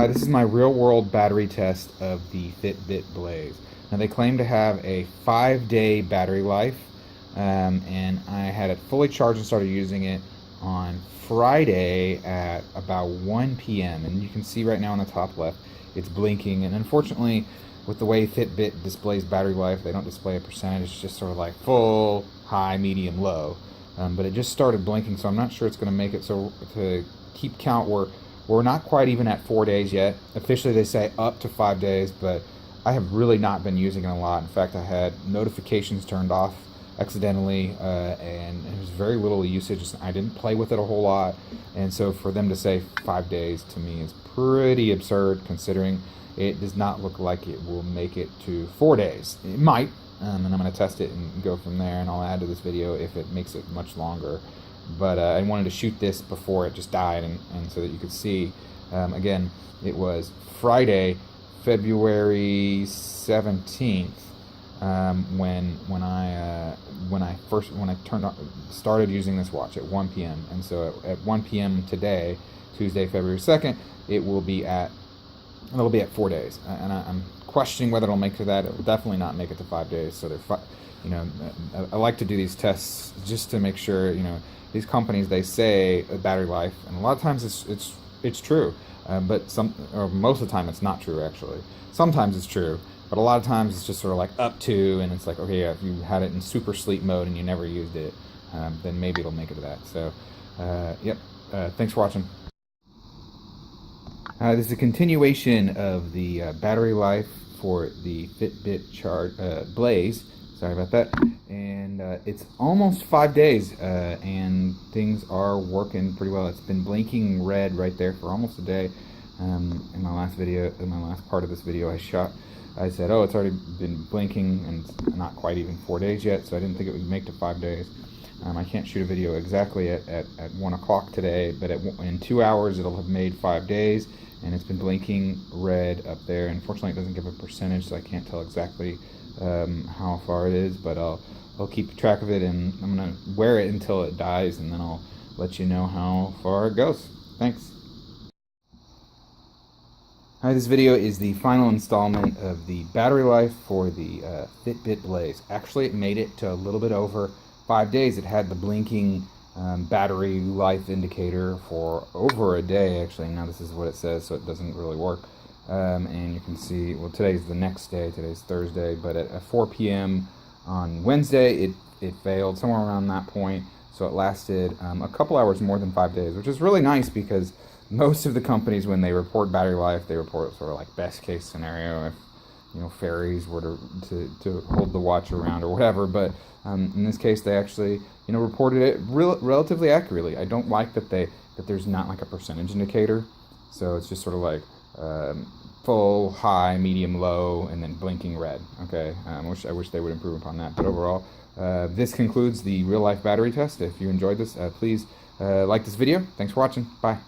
This is my real-world battery test of the Fitbit Blaze. Now they claim to have a 5-day battery life, and I had it fully charged and started using it on Friday at about 1 p.m. And you can see right now on the top left, it's blinking. And unfortunately, with the way Fitbit displays battery life, they don't display a percentage. It's just sort of like full, high, medium, low. But it just started blinking, so I'm not sure it's going to make it. So to keep count, we're not quite even at 4 days yet. Officially, they say up to 5 days, but I have really not been using it a lot. In fact, I had notifications turned off accidentally, and it was very little usage. I didn't play with it a whole lot, and so for them to say 5 days to me is pretty absurd, considering it does not look like it will make it to 4 days. It might, and I'm going to test it and go from there, and I'll add to this video if it makes it much longer. But I wanted to shoot this before it just died, and so that you could see. Again, it was Friday, February 17th, when I started using this watch at 1 p.m. And so at 1 p.m. today, Tuesday, February 2nd, it'll be at 4 days, and I'm questioning whether it'll make to that. It will definitely not make it to 5 days. So I like to do these tests just to make sure. These companies, they say a battery life, and a lot of times it's true, but most of the time it's not true actually. Sometimes it's true, but a lot of times it's just sort of like up to, and it's like, okay, yeah, if you had it in super sleep mode and you never used it, then maybe it'll make it to that. So, yep. Thanks for watching. This is a continuation of the battery life for the Fitbit Blaze. Sorry about that. And it's almost 5 days, and things are working pretty well. It's been blinking red right there for almost a day. In my last part of this video I said, oh, it's already been blinking, and it's not quite even 4 days yet, so I didn't think it would make to 5 days. I can't shoot a video exactly at 1 o'clock today, but in 2 hours it'll have made 5 days, and it's been blinking red up there. Unfortunately, it doesn't give a percentage, so I can't tell exactly how far it is, but I'll keep track of it, and I'm going to wear it until it dies, and then I'll let you know how far it goes. Thanks. Hi, this video is the final installment of the battery life for the Fitbit Blaze. Actually, it made it to a little bit over 5 days. It had the blinking battery life indicator for over a day, actually. Now this is what it says, so it doesn't really work. And you can see, well, today's the next day, today's Thursday, but at 4 p.m. on Wednesday, it failed somewhere around that point. So it lasted a couple hours more than 5 days, which is really nice, because most of the companies, when they report battery life, they report sort of like best case scenario, if fairies were to hold the watch around or whatever. But in this case, they actually reported it relatively accurately. I don't like that there's not like a percentage indicator, so it's just sort of like full, high, medium, low, and then blinking red. Okay, I wish they would improve upon that. But overall, this concludes the real life battery test. If you enjoyed this, please like this video. Thanks for watching. Bye.